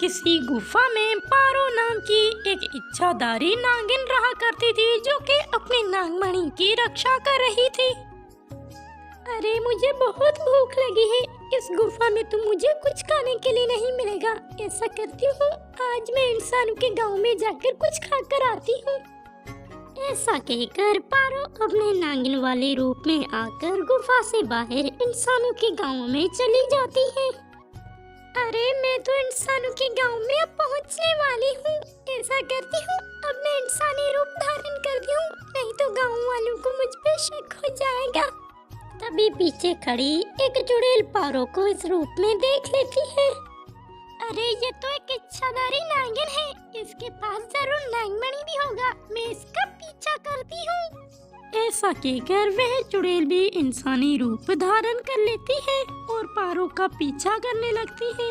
किसी गुफा में पारो नाम की एक इच्छाधारी नागिन रहा करती थी, जो कि अपनी नागमणि की रक्षा कर रही थी। अरे मुझे बहुत भूख लगी है, इस गुफा में तो मुझे कुछ खाने के लिए नहीं मिलेगा। ऐसा करती हूँ, आज मैं इंसानों के गांव में जाकर कुछ खाकर आती हूँ। ऐसा कहकर पारो अपने नागिन वाले रूप में आकर गुफा से बाहर इंसानों के गांव में चली जाती है। अरे मैं तो इंसानों के गांव में अब पहुंचने वाली हूँ। ऐसा करती हूँ, अब मैं इंसानी रूप धारण करती हूँ, नहीं तो गांव वालों को मुझ पे शक हो जाएगा। तभी पीछे खड़ी एक चुड़ैल पारो को इस रूप में देख लेती है। अरे ये तो एक इच्छाधारी नागिन है, इसके पास जरूर नागमणि भी होगा, मैं इसका पीछा करती हूँ। ऐसा कहकर वह चुड़ैल भी इंसानी रूप धारण कर लेती है और पारो का पीछा करने लगती है।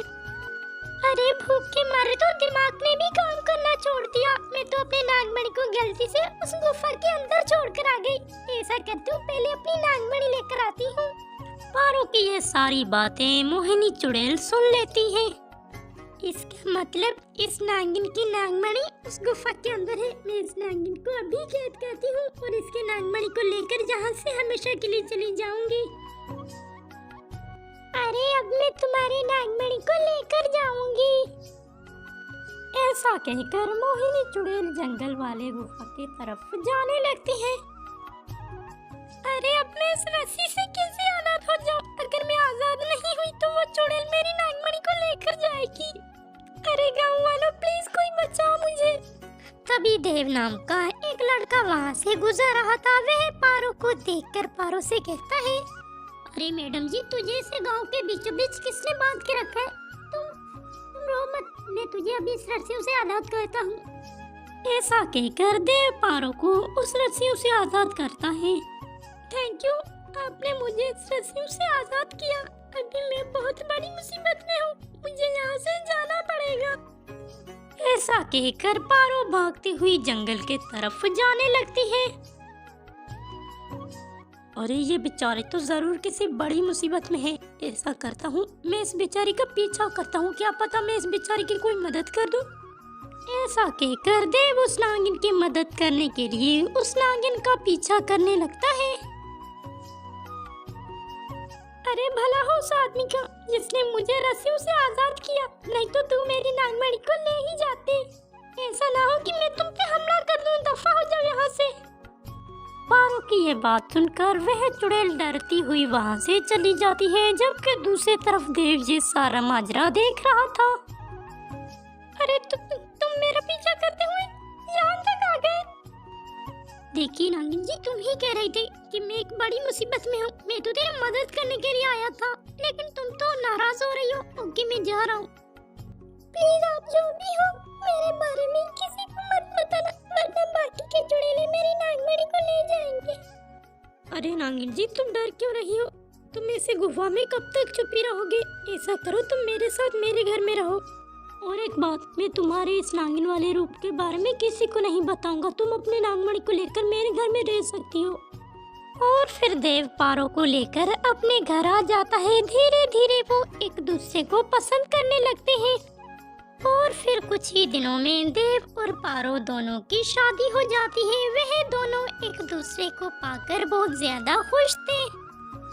अरे भूख के मारे तो दिमाग ने भी काम करना छोड़ दिया, मैं तो अपने नागमणि को गलती से उस गुफा के अंदर छोड़कर आ गई। ऐसा करती हूँ, पहले अपनी नागमणि लेकर आती हूँ। पारो की ये सारी बातें मोहिनी चुड़ैल सुन लेती है। इसका मतलब इस नागिन की नागमणि उस गुफा के अंदर है। मैं इस नागिन को अभी कैद करती हूँ और इसके नागमणि को लेकर यहाँ से हमेशा के लिए चली जाऊंगी। अरे अब मैं तुम्हारी नागमणि को लेकर जाऊंगी। ऐसा कहकर मोहिनी चुड़ैल जंगल वाले गुफा की तरफ जाने लगती है। अरे अब मैं इस रस्सी से कैसे आजाद हो जाऊं? अगर मैं आजाद नहीं हुई तो वो चुड़ैल मेरी नागमणि को लेकर जाएगी। अरे गाँव वालों, प्लीज कोई बचाओ मुझे। तभी देव नाम का एक लड़का वहाँ से गुजर रहा था। वह पारो को देखकर पारो से कहता है, अरे मैडम जी, तुझे इस गांव के बीचों बीच किसने बांध के रखा है? तुम रो मत, मैं तुझे अभी इस रस्सियों से आजाद करता हूँ। ऐसा कहकर देव पारो को उस रस्सियों से आजाद करता है। थैंक यू, आपने मुझे इस रस्सियों से आजाद किया। अभी मैं बहुत बड़ी मुसीबत में हूँ, मुझे यहाँ से जाना पड़ेगा। ऐसा कहकर पारो भागती हुई जंगल के तरफ जाने लगती है। अरे ये बेचारी तो जरूर किसी बड़ी मुसीबत में है। ऐसा करता हूँ, मैं इस बेचारी का पीछा करता हूँ, क्या पता मैं इस बेचारी की कोई मदद कर दूँ। ऐसा कहकर देव उस नागिन की मदद करने के लिए उस नागिन का पीछा करने लगता है। अरे भला हो उस आदमी का जिसने मुझे रस्सियों से आजाद किया, नहीं तो तू मेरी नागमणि को ले ही जाते। ऐसा ना हो कि मैं तुम पे हमला कर दूं, दफा हो जाओ यहाँ से। पारो की ये बात सुनकर वह चुड़ैल डरती हुई वहाँ से चली जाती है, जबकि दूसरी तरफ देव जी सारा माजरा देख रहा था। अरे तुम मेरा पीछा करते हुए यहाँ तक आ गए। देखिए नागिन जी, तुम ही कह रही थी कि मैं एक बड़ी मुसीबत में हूँ, मैं तो तेरी मदद करने के लिए आया था, लेकिन तुम तो नाराज हो रही हो। ओके, मैं जा रहा हूँ। प्लीज आप जो भी हो, मेरे बारे में किसी को मत बताना, वरना बाकी के चुड़ैलें मेरी नागमणि को ले जाएंगे। अरे नागिन जी, तुम डर क्यों रही हो? तुम ऐसे गुफा में कब तक छुपी रहोगे? ऐसा करो, तुम मेरे साथ मेरे घर में रहो। और एक बात, मैं तुम्हारे इस नागिन वाले रूप के बारे में किसी को नहीं बताऊंगा। तुम अपने नागमणि को लेकर मेरे घर में रह सकती हो। और फिर देव पारो को लेकर अपने घर आ जाता है। धीरे धीरे वो एक दूसरे को पसंद करने लगते हैं और फिर कुछ ही दिनों में देव और पारो दोनों की शादी हो जाती है। वह दोनों एक दूसरे को पाकर बहुत ज्यादा खुश थे।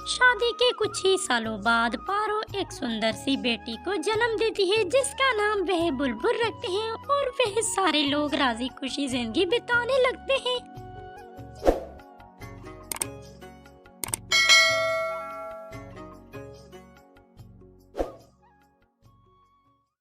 शादी के कुछ ही सालों बाद पारो एक सुंदर सी बेटी को जन्म देती है, जिसका नाम वह बुलबुल रखते हैं और वह सारे लोग राजी खुशी जिंदगी बिताने लगते हैं।